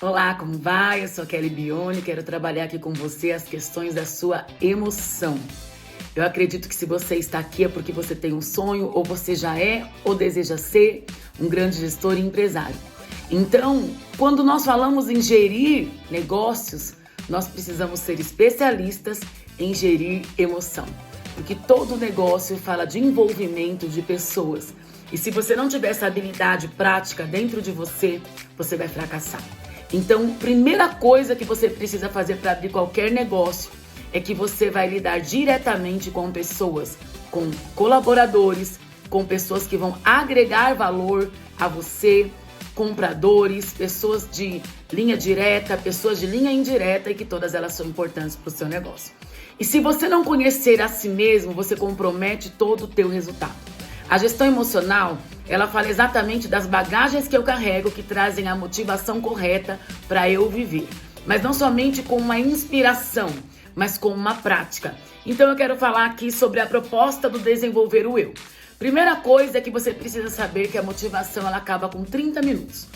Olá, como vai? Eu sou a Kelly Bione, quero trabalhar aqui com você as questões da sua emoção. Eu acredito que se você está aqui é porque você tem um sonho, ou você já é ou deseja ser um grande gestor e empresário. Então, quando nós falamos em gerir negócios, nós precisamos ser especialistas em gerir emoção. Porque todo negócio fala de envolvimento de pessoas. E se você não tiver essa habilidade prática dentro de você, você vai fracassar. Então, primeira coisa que você precisa fazer para abrir qualquer negócio é que você vai lidar diretamente com pessoas, com colaboradores, com pessoas que vão agregar valor a você, compradores, pessoas de linha direta, pessoas de linha indireta e que todas elas são importantes para o seu negócio. E se você não conhecer a si mesmo, você compromete todo o teu resultado. A gestão emocional, ela fala exatamente das bagagens que eu carrego que trazem a motivação correta para eu viver. Mas não somente com uma inspiração, mas com uma prática. Então eu quero falar aqui sobre a proposta do desenvolver o eu. Primeira coisa é que você precisa saber que a motivação ela acaba com 30 minutos.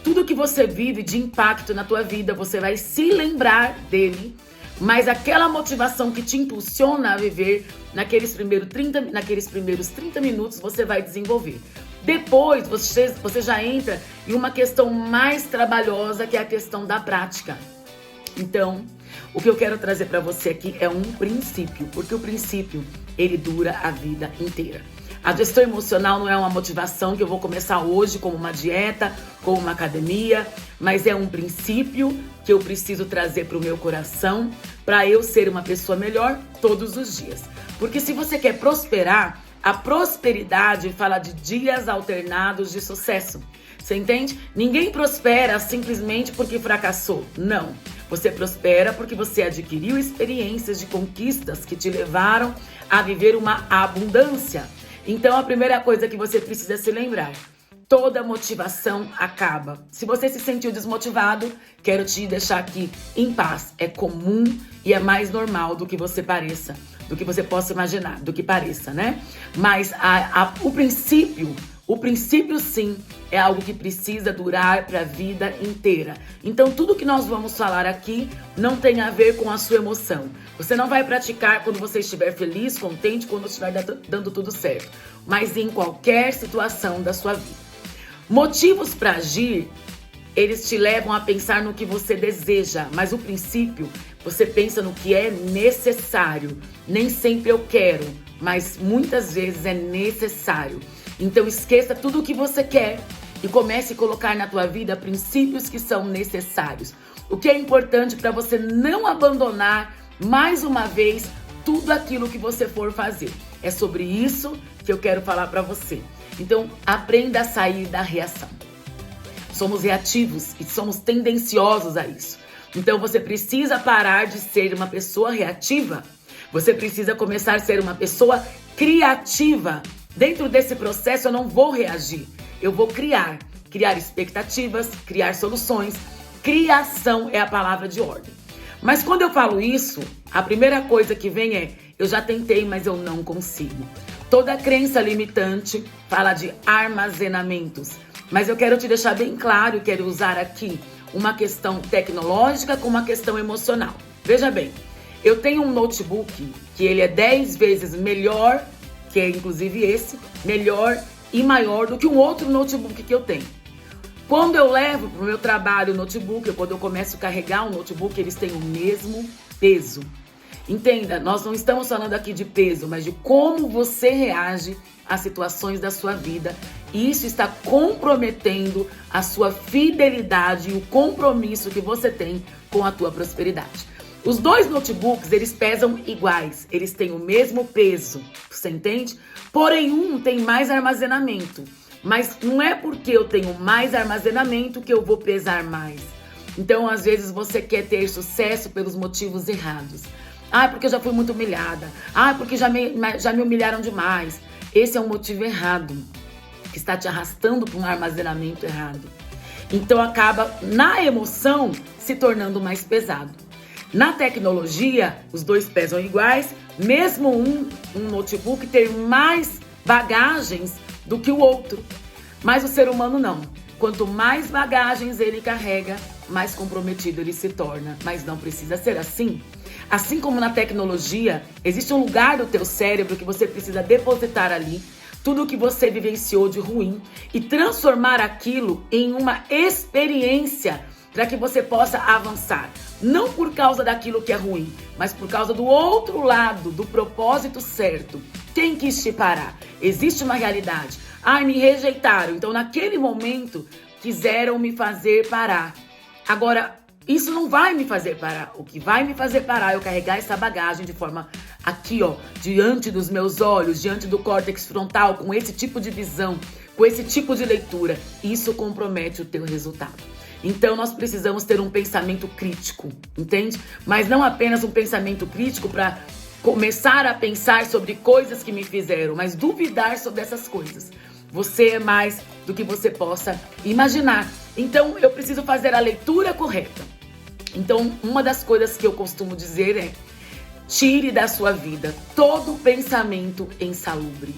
Tudo que você vive de impacto na tua vida, você vai se lembrar dele, mas aquela motivação que te impulsiona a viver, naqueles primeiros 30 minutos você vai desenvolver. Depois você já entra em uma questão mais trabalhosa, que é a questão da prática. Então, o que eu quero trazer para você aqui é um princípio, porque o princípio, ele dura a vida inteira. A gestão emocional não é uma motivação que eu vou começar hoje como uma dieta, como uma academia, mas é um princípio que eu preciso trazer para o meu coração para eu ser uma pessoa melhor todos os dias. Porque se você quer prosperar, a prosperidade fala de dias alternados de sucesso. Você entende? Ninguém prospera simplesmente porque fracassou. Não. Você prospera porque você adquiriu experiências de conquistas que te levaram a viver uma abundância. Então, a primeira coisa que você precisa se lembrar: toda motivação acaba. Se você se sentiu desmotivado, quero te deixar aqui em paz. É comum e é mais normal do que você pareça, do que você possa imaginar, do que pareça, né? Mas o princípio sim é algo que precisa durar para a vida inteira. Então tudo que nós vamos falar aqui não tem a ver com a sua emoção. Você não vai praticar quando você estiver feliz, contente, quando estiver dando tudo certo, mas em qualquer situação da sua vida. Motivos para agir, eles te levam a pensar no que você deseja, mas o princípio, você pensa no que é necessário. Nem sempre eu quero, mas muitas vezes é necessário. Então esqueça tudo o que você quer e comece a colocar na tua vida princípios que são necessários. O que é importante para você não abandonar mais uma vez tudo aquilo que você for fazer. É sobre isso que eu quero falar para você. Então aprenda a sair da reação. Somos reativos e somos tendenciosos a isso. Então você precisa parar de ser uma pessoa reativa. Você precisa começar a ser uma pessoa criativa. Dentro desse processo eu não vou reagir, eu vou criar expectativas, criar soluções. Criação é a palavra de ordem. Mas quando eu falo isso, a primeira coisa que vem é: eu já tentei, mas eu não consigo. Toda crença limitante fala de armazenamentos. Mas eu quero te deixar bem claro e quero usar aqui uma questão tecnológica com uma questão emocional. Veja bem, eu tenho um notebook que ele é 10 vezes melhor, que é inclusive esse, melhor e maior do que um outro notebook que eu tenho. Quando eu levo para o meu trabalho o notebook, quando eu começo a carregar o notebook, eles têm o mesmo peso. Entenda, nós não estamos falando aqui de peso, mas de como você reage às situações da sua vida. E isso está comprometendo a sua fidelidade e o compromisso que você tem com a tua prosperidade. Os dois notebooks, eles pesam iguais, eles têm o mesmo peso, você entende? Porém, um tem mais armazenamento, mas não é porque eu tenho mais armazenamento que eu vou pesar mais. Então, às vezes, você quer ter sucesso pelos motivos errados. Ah, porque eu já fui muito humilhada. Ah, porque já me humilharam demais. Esse é um motivo errado, que está te arrastando para um armazenamento errado. Então, acaba, na emoção, se tornando mais pesado. Na tecnologia, os dois pesam iguais, mesmo um notebook ter mais bagagens do que o outro. Mas o ser humano não. quanto mais bagagens ele carrega, mais comprometido ele se torna. Mas não precisa ser assim. Assim como na tecnologia, existe um lugar do teu cérebro que você precisa depositar ali tudo o que você vivenciou de ruim e transformar aquilo em uma experiência para que você possa avançar. Não por causa daquilo que é ruim, mas por causa do outro lado, do propósito certo. Quem quis te parar? Existe uma realidade. Ai, me rejeitaram. Então, naquele momento, quiseram me fazer parar. Agora, isso não vai me fazer parar. O que vai me fazer parar é eu carregar essa bagagem de forma aqui, ó, diante dos meus olhos, diante do córtex frontal, com esse tipo de visão, com esse tipo de leitura. Isso compromete o teu resultado. Então, nós precisamos ter um pensamento crítico, entende? Mas não apenas um pensamento crítico para começar a pensar sobre coisas que me fizeram, mas duvidar sobre essas coisas. Você é mais do que você possa imaginar. Então, eu preciso fazer a leitura correta. Então, uma das coisas que eu costumo dizer é: tire da sua vida todo pensamento insalubre.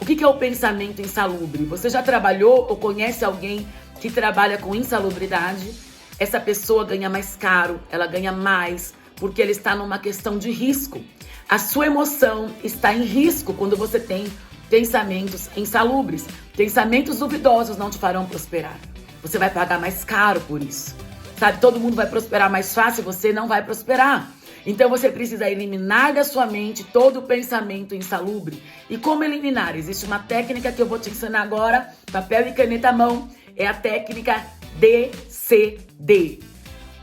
O que é o pensamento insalubre? Você já trabalhou ou conhece alguém que trabalha com insalubridade? Essa pessoa ganha mais caro, ela ganha mais, porque ela está numa questão de risco. A sua emoção está em risco quando você tem pensamentos insalubres. Pensamentos duvidosos não te farão prosperar. Você vai pagar mais caro por isso. Sabe, todo mundo vai prosperar mais fácil, você não vai prosperar. Então você precisa eliminar da sua mente todo o pensamento insalubre. E como eliminar? Existe uma técnica que eu vou te ensinar agora, papel e caneta à mão. É a técnica DCD.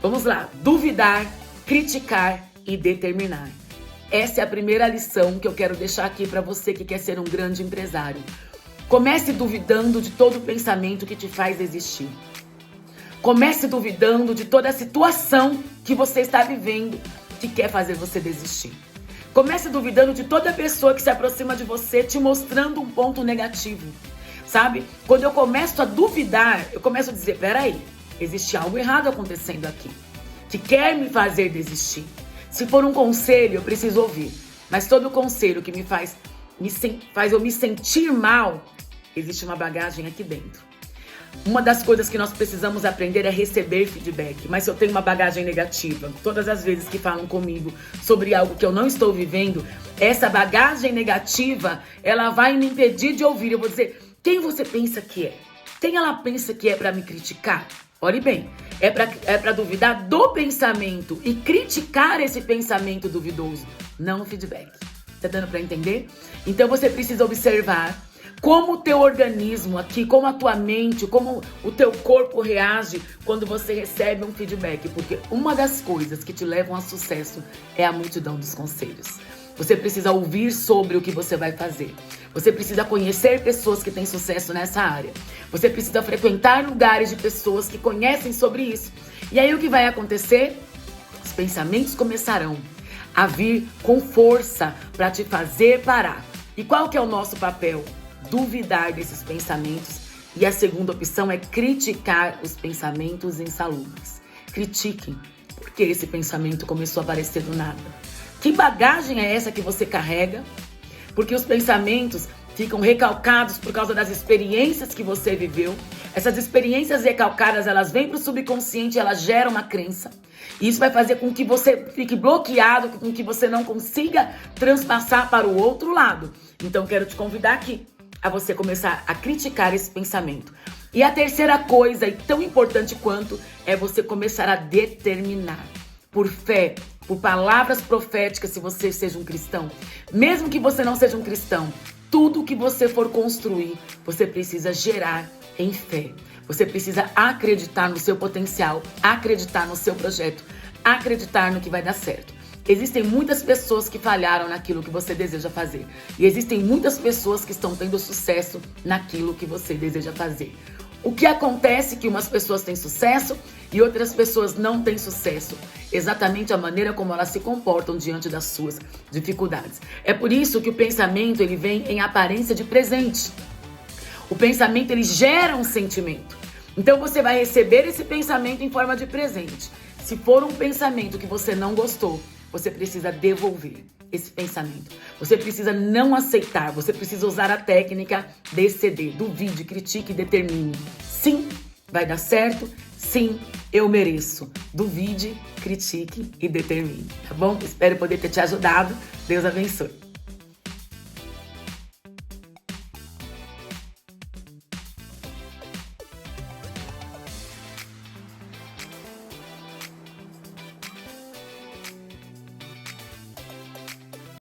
Vamos lá. Duvidar, criticar e determinar. Essa é a primeira lição que eu quero deixar aqui para você que quer ser um grande empresário. Comece duvidando de todo pensamento que te faz existir. Comece duvidando de toda a situação que você está vivendo que quer fazer você desistir. Comece duvidando de toda pessoa que se aproxima de você te mostrando um ponto negativo. Sabe? Quando eu começo a duvidar, eu começo a dizer: peraí, existe algo errado acontecendo aqui, que quer me fazer desistir. Se for um conselho, eu preciso ouvir. Mas todo conselho que me faz eu me sentir mal, existe uma bagagem aqui dentro. Uma das coisas que nós precisamos aprender é receber feedback. Mas se eu tenho uma bagagem negativa, todas as vezes que falam comigo sobre algo que eu não estou vivendo, essa bagagem negativa, ela vai me impedir de ouvir. Eu vou dizer: quem você pensa que é? Quem ela pensa que é para me criticar? Olhe bem, é para duvidar do pensamento e criticar esse pensamento duvidoso, não o feedback. Tá dando para entender? Então você precisa observar como o teu organismo aqui, como a tua mente, como o teu corpo reage quando você recebe um feedback. Porque uma das coisas que te levam a sucesso é a multidão dos conselhos. Você precisa ouvir sobre o que você vai fazer. Você precisa conhecer pessoas que têm sucesso nessa área. Você precisa frequentar lugares de pessoas que conhecem sobre isso. E aí o que vai acontecer? Os pensamentos começarão a vir com força para te fazer parar. E qual que é o nosso papel? Duvidar desses pensamentos. E a segunda opção é criticar os pensamentos insalubres. Critiquem. Por que esse pensamento começou a aparecer do nada? Que bagagem é essa que você carrega? Porque os pensamentos ficam recalcados por causa das experiências que você viveu. Essas experiências recalcadas, elas vêm para o subconsciente, elas geram uma crença. E isso vai fazer com que você fique bloqueado, com que você não consiga transpassar para o outro lado. Então, quero te convidar aqui a você começar a criticar esse pensamento. E a terceira coisa, e tão importante quanto, é você começar a determinar. Por fé, por palavras proféticas, se você seja um cristão. Mesmo que você não seja um cristão, tudo que você for construir, você precisa gerar em fé. Você precisa acreditar no seu potencial, acreditar no seu projeto, acreditar no que vai dar certo. Existem muitas pessoas que falharam naquilo que você deseja fazer. E existem muitas pessoas que estão tendo sucesso naquilo que você deseja fazer. O que acontece é que umas pessoas têm sucesso e outras pessoas não têm sucesso. Exatamente a maneira como elas se comportam diante das suas dificuldades. É por isso que o pensamento ele vem em aparência de presente. O pensamento ele gera um sentimento. Então você vai receber esse pensamento em forma de presente. Se for um pensamento que você não gostou, você precisa devolver esse pensamento. Você precisa não aceitar. Você precisa usar a técnica DCD. Duvide, critique e determine. Sim, Vai dar certo? Sim, eu mereço. Duvide, critique e determine, tá bom? Espero poder ter te ajudado. Deus abençoe.